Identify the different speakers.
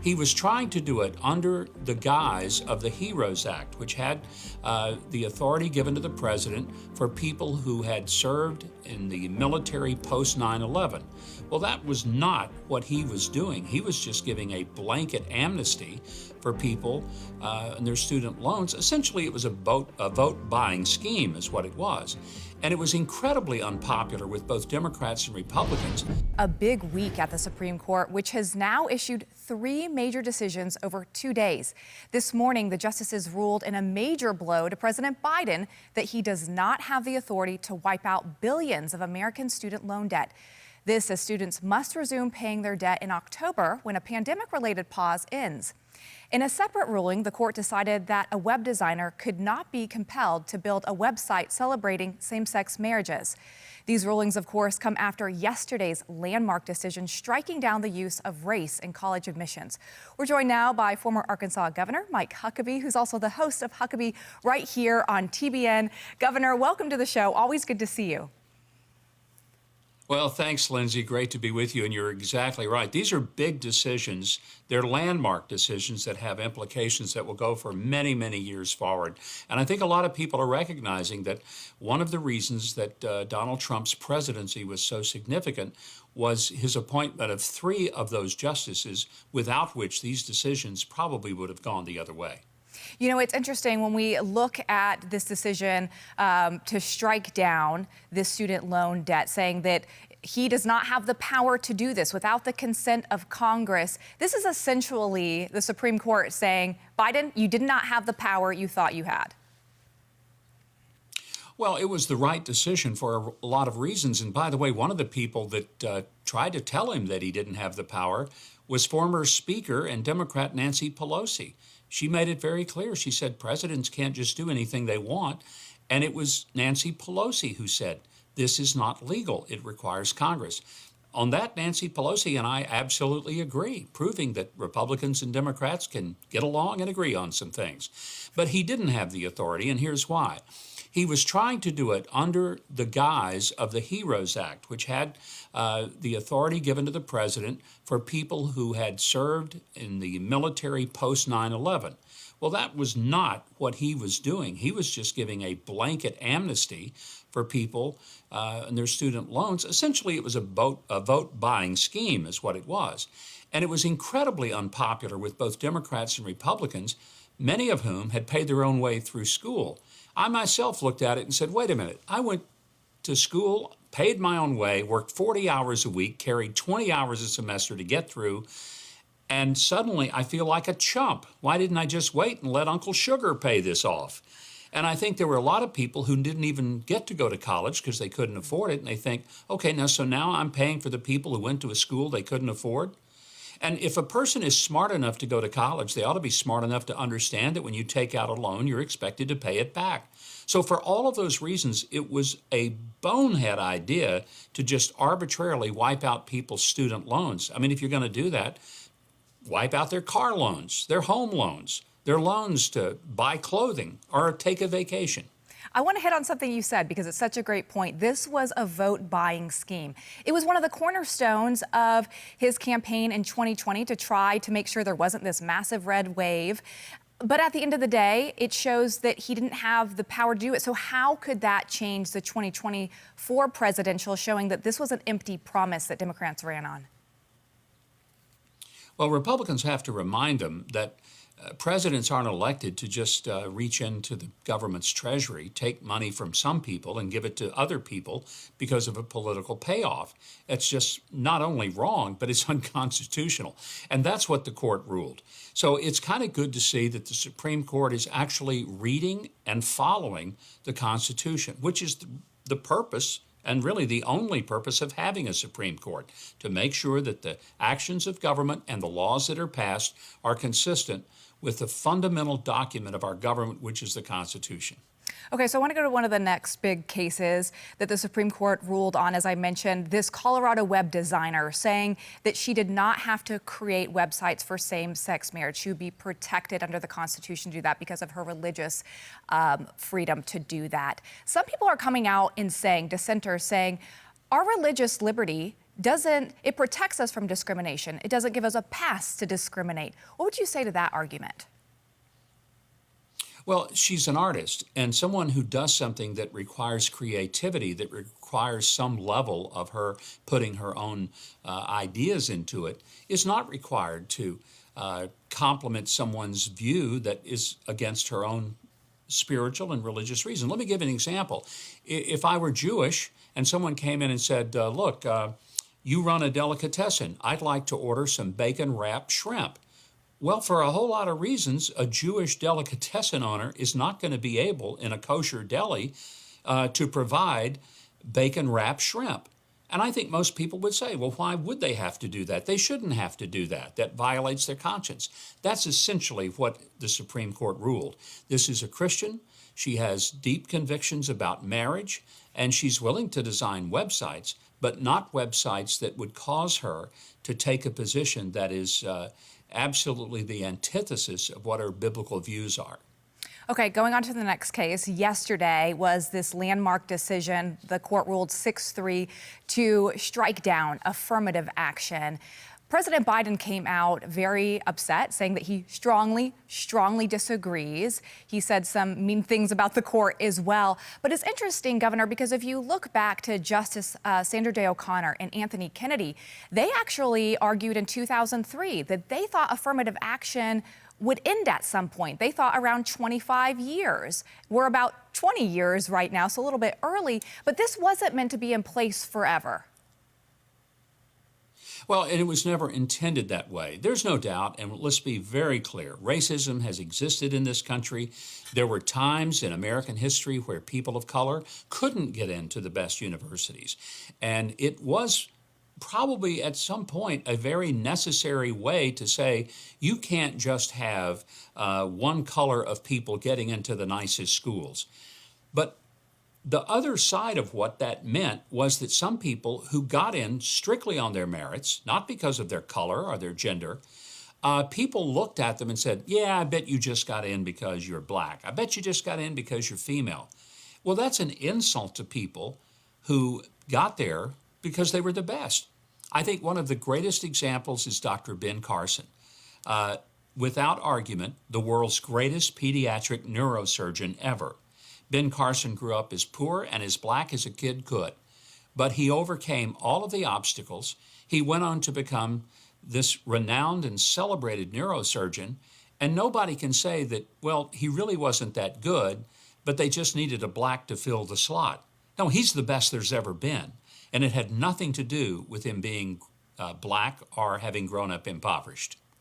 Speaker 1: He was trying to do it under the guise of the HEROES Act, which had the authority given to the president for people who had served in the military post 9/11. Well, that was not what he was doing. He was just giving a blanket amnesty for people and their student loans. Essentially, it was a vote buying scheme is what it was. And it was incredibly unpopular with both Democrats and Republicans.
Speaker 2: A big week at the Supreme Court, which has now issued 3 major decisions over 2 days. This morning, the justices ruled in a major blow to President Biden that he does not have the authority to wipe out billions of American student loan debt. This as students must resume paying their debt in October when a pandemic-related pause ends. In a separate ruling, the court decided that a web designer could not be compelled to build a website celebrating same-sex marriages. These rulings, of course, come after yesterday's landmark decision striking down the use of race in college admissions. We're joined now by former Arkansas Governor Mike Huckabee, who's also the host of Huckabee right here on TBN. Governor, welcome to the show. Always good to see you.
Speaker 1: Well, thanks, Lindsay. Great to be with you. And you're exactly right. These are big decisions. They're landmark decisions that have implications that will go for many, many years forward. And I think a lot of people are recognizing that one of the reasons that Donald Trump's presidency was so significant was his appointment of 3 of those justices, without which these decisions probably would have gone the other way.
Speaker 2: You know, it's interesting when we look at this decision to strike down this student loan debt, saying that he does not have the power to do this without the consent of Congress. This is essentially the Supreme Court saying, Biden, you did not have the power you thought you had.
Speaker 1: Well, it was the right decision for a lot of reasons. And by the way, one of the people that tried to tell him that he didn't have the power was former Speaker and Democrat Nancy Pelosi. She made it very clear. She said presidents can't just do anything they want. And it was Nancy Pelosi who said, this is not legal. It requires Congress. On that, Nancy Pelosi and I absolutely agree, proving that Republicans and Democrats can get along and agree on some things. But he didn't have the authority, and here's why. He was trying to do it under the guise of the HEROES Act, which had the authority given to the president for people who had served in the military post 9/11. Well, that was not what he was doing. He was just giving a blanket amnesty for people and their student loans. Essentially, it was a vote buying scheme is what it was. And it was incredibly unpopular with both Democrats and Republicans, many of whom had paid their own way through school. I myself looked at it and said, wait a minute, I went to school, paid my own way, worked 40 hours a week, carried 20 hours a semester to get through, and suddenly I feel like a chump. Why didn't I just wait and let Uncle Sugar pay this off? And I think there were a lot of people who didn't even get to go to college because they couldn't afford it, and they think, okay, now I'm paying for the people who went to a school they couldn't afford. And if a person is smart enough to go to college, they ought to be smart enough to understand that when you take out a loan, you're expected to pay it back. So for all of those reasons, it was a bonehead idea to just arbitrarily wipe out people's student loans. I mean, if you're going to do that, wipe out their car loans, their home loans, their loans to buy clothing or take a vacation.
Speaker 2: I want to hit on something you said because it's such a great point. This was a vote-buying scheme. It was one of the cornerstones of his campaign in 2020 to try to make sure there wasn't this massive red wave. But at the end of the day, it shows that he didn't have the power to do it. So how could that change the 2024 presidential, showing that this was an empty promise that Democrats ran on?
Speaker 1: Well, Republicans have to remind them that presidents aren't elected to just reach into the government's treasury, take money from some people and give it to other people because of a political payoff. It's just not only wrong, but it's unconstitutional. And that's what the court ruled. So it's kind of good to see that the Supreme Court is actually reading and following the Constitution, which is the purpose and really the only purpose of having a Supreme Court, to make sure that the actions of government and the laws that are passed are consistent with the fundamental document of our government, which is the Constitution.
Speaker 2: Okay, so I want to go to one of the next big cases that the Supreme Court ruled on, as I mentioned, this Colorado web designer saying that she did not have to create websites for same-sex marriage. She would be protected under the Constitution to do that because of her religious freedom to do that. Some people are coming out and saying, dissenters saying, our religious liberty it protects us from discrimination. It doesn't give us a pass to discriminate. What would you say to that argument?
Speaker 1: Well, she's an artist, and someone who does something that requires creativity, that requires some level of her putting her own ideas into it, is not required to compliment someone's view that is against her own spiritual and religious reason. Let me give an example. If I were Jewish and someone came in and said, look, you run a delicatessen, I'd like to order some bacon-wrapped shrimp. Well, for a whole lot of reasons, a Jewish delicatessen owner is not going to be able, in a kosher deli, to provide bacon-wrapped shrimp. And I think most people would say, well, why would they have to do that? They shouldn't have to do that. That violates their conscience. That's essentially what the Supreme Court ruled. This is a Christian. She has deep convictions about marriage, and she's willing to design websites, but not websites that would cause her to take a position that is absolutely the antithesis of what her biblical views are.
Speaker 2: Okay, going on to the next case. Yesterday was this landmark decision. The court ruled 6-3 to strike down affirmative action. President Biden came out very upset, saying that he strongly disagrees. He said some mean things about the court as well. But it's interesting, Governor, because if you look back to Justice Sandra Day O'Connor and Anthony Kennedy, they actually argued in 2003 that they thought affirmative action would end at some point. They thought around 25 years. We're about 20 years right now, so a little bit early, but this wasn't meant to be in place forever.
Speaker 1: Well, and it was never intended that way. There's no doubt, and let's be very clear, racism has existed in this country. There were times in American history where people of color couldn't get into the best universities. And it was probably at some point a very necessary way to say you can't just have one color of people getting into the nicest schools. But the other side of what that meant was that some people who got in strictly on their merits, not because of their color or their gender, people looked at them and said, yeah, I bet you just got in because you're black. I bet you just got in because you're female. Well, that's an insult to people who got there because they were the best. I think one of the greatest examples is Dr. Ben Carson. Without argument, the world's greatest pediatric neurosurgeon ever. Ben Carson grew up as poor and as black as a kid could, but he overcame all of the obstacles. He went on to become this renowned and celebrated neurosurgeon, and nobody can say that, well, he really wasn't that good, but they just needed a black to fill the slot. No, he's the best there's ever been, and it had nothing to do with him being black or having grown up impoverished.